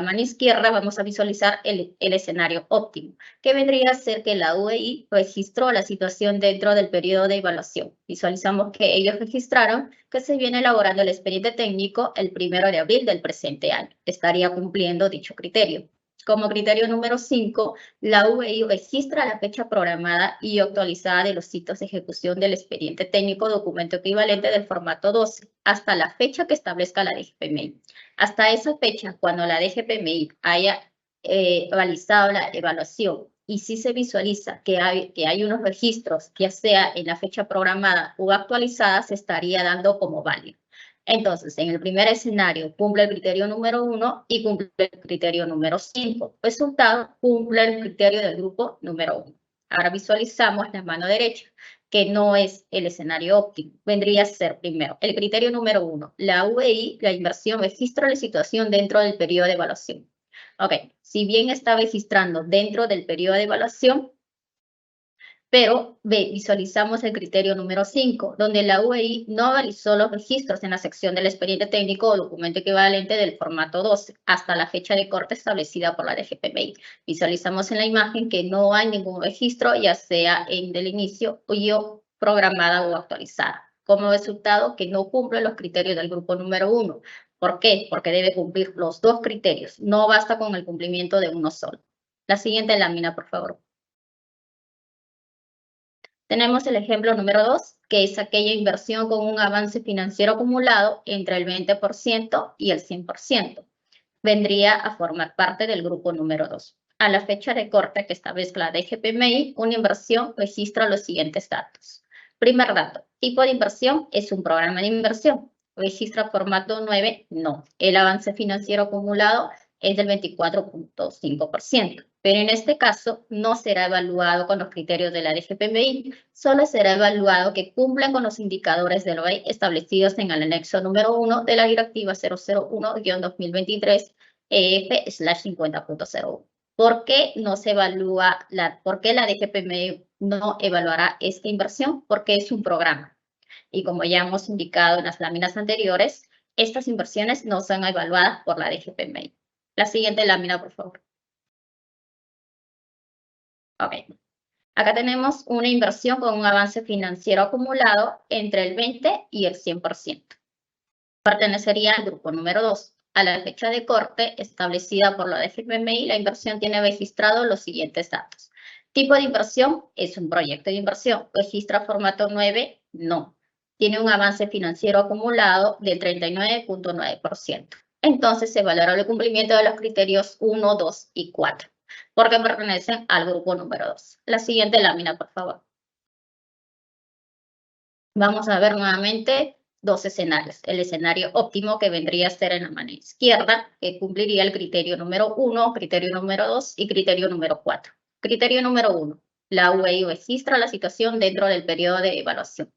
mano izquierda vamos a visualizar el escenario óptimo, que vendría a ser que la UEI registró la situación dentro del periodo de evaluación. Visualizamos que ellos registraron que se viene elaborando el expediente técnico el 1 de abril del presente año. Estaría cumpliendo dicho criterio. Como criterio número 5, la UEI registra la fecha programada y actualizada de los hitos de ejecución del expediente técnico documento equivalente del formato 12 hasta la fecha que establezca la DGPMI. Hasta esa fecha, cuando la DGPMI haya realizado la evaluación y si se visualiza que hay unos registros, ya sea en la fecha programada o actualizada, se estaría dando como válido. Entonces, en el primer escenario cumple el criterio número 1 y cumple el criterio número 5. Resultado, cumple el criterio del grupo número 1. Ahora visualizamos la mano derecha, que no es el escenario óptimo. Vendría a ser primero el criterio número 1. La UEI, la inversión, registra la situación dentro del periodo de evaluación. Ok, si bien está registrando dentro del periodo de evaluación, pero visualizamos el criterio número 5, donde la UEI no realizó los registros en la sección del expediente técnico o documento equivalente del formato 12 hasta la fecha de corte establecida por la DGPMI. Visualizamos en la imagen que no hay ningún registro, ya sea en el inicio o programada o actualizada. Como resultado, que no cumple los criterios del grupo número 1. ¿Por qué? Porque debe cumplir los dos criterios. No basta con el cumplimiento de uno solo. La siguiente lámina, por favor. Tenemos el ejemplo número 2, que es aquella inversión con un avance financiero acumulado entre el 20% y el 100%. Vendría a formar parte del grupo número 2. A la fecha de corte que establezca la DGPMI, una inversión registra los siguientes datos. Primer dato, tipo de inversión es un programa de inversión. registra formato 9, no. El avance financiero acumulado es del 24.5%. Pero en este caso no será evaluado con los criterios de la DGPMI, solo será evaluado que cumplan con los indicadores del REI establecidos en el anexo número 1 de la directiva 001-2023 EF/50.01. ¿Por qué no se evalúa por qué la DGPMI no evaluará esta inversión? Porque es un programa. Y como ya hemos indicado en las láminas anteriores, estas inversiones no son evaluadas por la DGPMI. La siguiente lámina, por favor. Ok. Acá tenemos una inversión con un avance financiero acumulado entre el 20 y el 100%. Pertenecería al grupo número 2. A la fecha de corte establecida por la DGPMI, la inversión tiene registrado los siguientes datos. Tipo de inversión es un proyecto de inversión. ¿Registra formato 9? No. Tiene un avance financiero acumulado del 39.9%. Entonces se valora el cumplimiento de los criterios 1, 2 y 4, porque pertenecen al grupo número 2. La siguiente lámina, por favor. Vamos a ver nuevamente dos escenarios. El escenario óptimo, que vendría a ser en la mano izquierda, que cumpliría el criterio número 1, criterio número 2 y criterio número 4. Criterio número 1. La UEI registra la situación dentro del periodo de evaluación.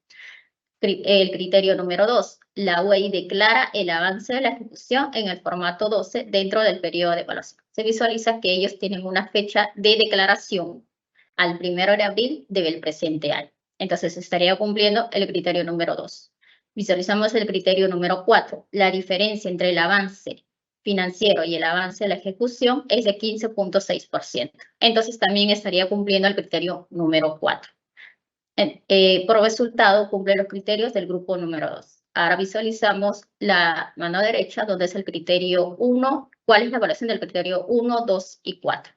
El criterio número 2. La UEI declara el avance de la ejecución en el formato 12 dentro del periodo de evaluación. Se visualiza que ellos tienen una fecha de declaración al 1 de abril del presente año. Entonces estaría cumpliendo el criterio número 2. Visualizamos el criterio número 4. La diferencia entre el avance financiero y el avance de la ejecución es de 15.6%. Entonces también estaría cumpliendo el criterio número 4. Por resultado, cumple los criterios del grupo número 2. Ahora visualizamos la mano derecha, donde es el criterio 1. ¿Cuál es la evaluación del criterio 1, 2 y 4?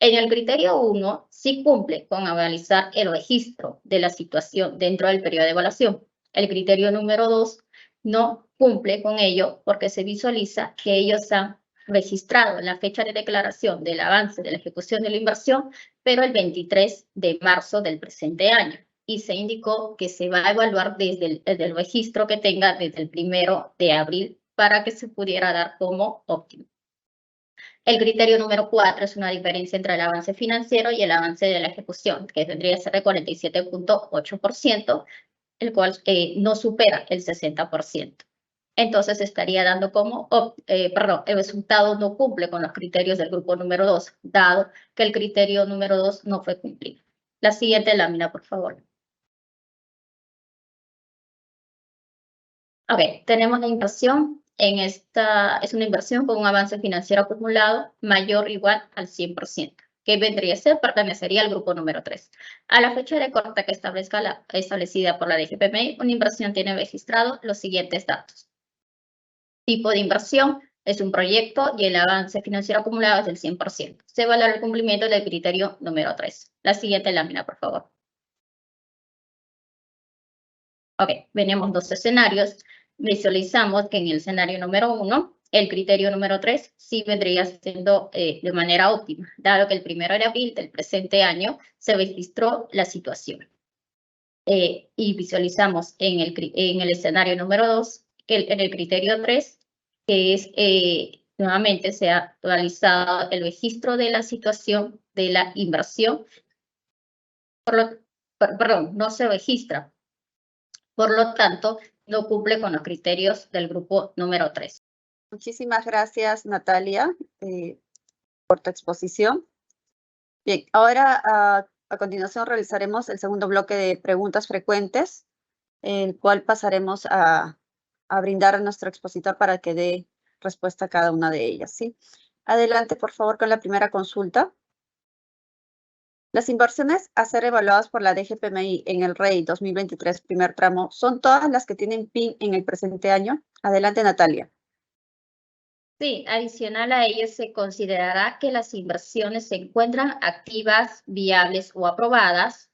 En el criterio 1, sí cumple con analizar el registro de la situación dentro del periodo de evaluación. El criterio número 2 no cumple con ello porque se visualiza que ellos han registrado la fecha de declaración del avance de la ejecución de la inversión, pero el 23 de marzo del presente año. Y se indicó que se va a evaluar desde el registro que tenga desde el 1 de abril para que se pudiera dar como óptimo. El criterio número 4 es una diferencia entre el avance financiero y el avance de la ejecución, que tendría que ser de 47.8%, el cual no supera el 60%. Entonces estaría dando como, el resultado no cumple con los criterios del grupo número 2, dado que el criterio número 2 no fue cumplido. La siguiente lámina, por favor. Ok, tenemos la inversión. Es una inversión con un avance financiero acumulado mayor o igual al 100%, que vendría a ser, pertenecería al grupo número 3. A la fecha de corte que establecida por la DGPMI, una inversión tiene registrado los siguientes datos. Tipo de inversión es un proyecto y el avance financiero acumulado es del 100%. Se valora el cumplimiento del criterio número 3. La siguiente lámina, por favor. Ok, venimos dos escenarios. Visualizamos que en el escenario número 1, el criterio número 3 sí vendría siendo de manera óptima, dado que el 1 de abril del presente año se registró la situación. Y visualizamos en el escenario número 2, en el criterio 3, que es nuevamente se ha actualizado el registro de la situación de la inversión. Perdón, no se registra. Por lo tanto, no cumple con los criterios del grupo número 3. Muchísimas gracias, Natalia, por tu exposición. Bien, ahora a continuación realizaremos el segundo bloque de preguntas frecuentes, el cual pasaremos a brindar a nuestro expositor para que dé respuesta a cada una de ellas, ¿sí? Adelante, por favor, con la primera consulta. Las inversiones a ser evaluadas por la DGPMI en el REI 2023 primer tramo son todas las que tienen PIN en el presente año. Adelante, Natalia. Sí, adicional a ello se considerará que las inversiones se encuentran activas, viables o aprobadas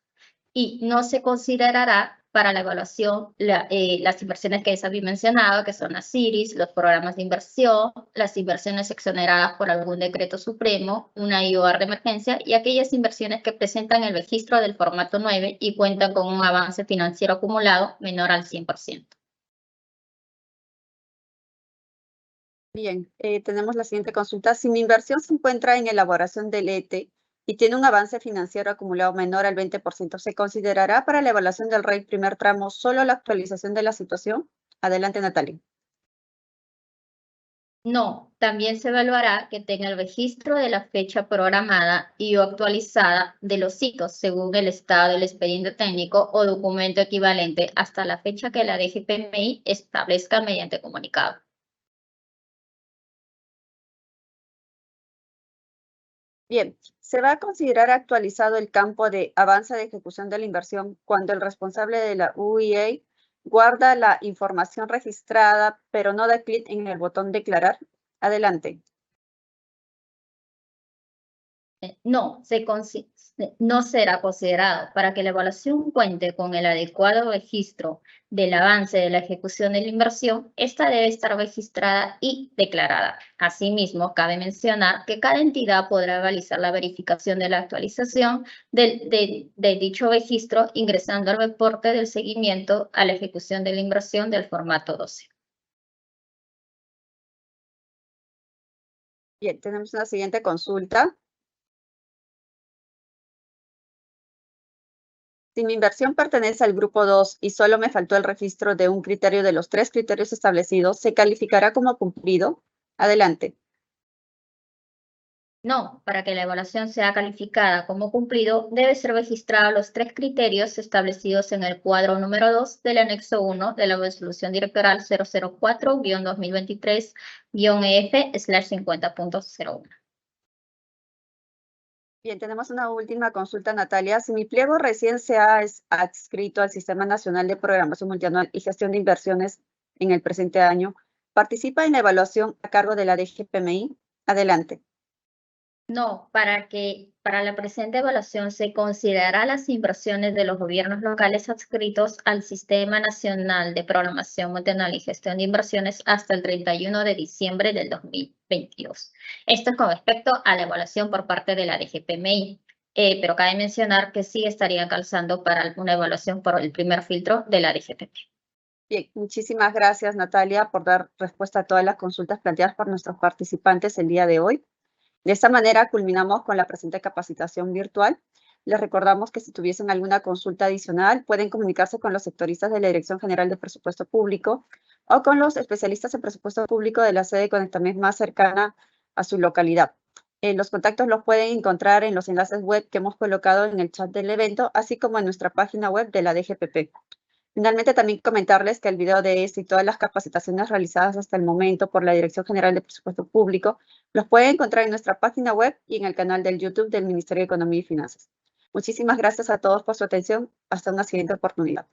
y no se considerará para la evaluación las inversiones que ya había mencionado, que son las CIRIs, los programas de inversión, las inversiones exoneradas por algún decreto supremo, una IOR de emergencia y aquellas inversiones que presentan el registro del formato 9 y cuentan con un avance financiero acumulado menor al 100%. Bien, tenemos la siguiente consulta. Si mi inversión se encuentra en elaboración del ETE y tiene un avance financiero acumulado menor al 20%, ¿se considerará para la evaluación del REI primer tramo solo la actualización de la situación? Adelante, Natalia. No, también se evaluará que tenga el registro de la fecha programada y o actualizada de los hitos según el estado del expediente técnico o documento equivalente hasta la fecha que la DGPMI establezca mediante comunicado. Bien, se va a considerar actualizado el campo de avance de ejecución de la inversión cuando el responsable de la UEA guarda la información registrada, pero no da clic en el botón declarar. Adelante. No será considerado. Para que la evaluación cuente con el adecuado registro del avance de la ejecución de la inversión, esta debe estar registrada y declarada. Asimismo, cabe mencionar que cada entidad podrá realizar la verificación de la actualización de dicho registro ingresando al reporte del seguimiento a la ejecución de la inversión del formato 12. Bien, tenemos una siguiente consulta. Si mi inversión pertenece al grupo 2 y solo me faltó el registro de un criterio de los 3 criterios establecidos, ¿se calificará como cumplido? Adelante. No, para que la evaluación sea calificada como cumplido, debe ser registrados los 3 criterios establecidos en el cuadro número 2 del anexo 1 de la resolución directoral 004-2023-EF/50.01. Bien, tenemos una última consulta, Natalia. Si mi pliego recién se ha adscrito al Sistema Nacional de Programación Multianual y Gestión de Inversiones en el presente año, ¿participa en la evaluación a cargo de la DGPMI? Adelante. No, para la presente evaluación se considerará las inversiones de los gobiernos locales adscritos al Sistema Nacional de Programación Multianual y Gestión de Inversiones hasta el 31 de diciembre del 2022. Esto es con respecto a la evaluación por parte de la DGPMI, pero cabe mencionar que sí estarían calzando para una evaluación por el primer filtro de la DGPMI. Bien, muchísimas gracias, Natalia, por dar respuesta a todas las consultas planteadas por nuestros participantes el día de hoy. De esta manera culminamos con la presente capacitación virtual. Les recordamos que si tuviesen alguna consulta adicional, pueden comunicarse con los sectoristas de la Dirección General de Presupuesto Público o con los especialistas en presupuesto público de la sede Conectames más cercana a su localidad. Los contactos los pueden encontrar en los enlaces web que hemos colocado en el chat del evento, así como en nuestra página web de la DGPP. Finalmente, también comentarles que el video de este y todas las capacitaciones realizadas hasta el momento por la Dirección General de Presupuesto Público los pueden encontrar en nuestra página web y en el canal del YouTube del Ministerio de Economía y Finanzas. Muchísimas gracias a todos por su atención. Hasta una siguiente oportunidad.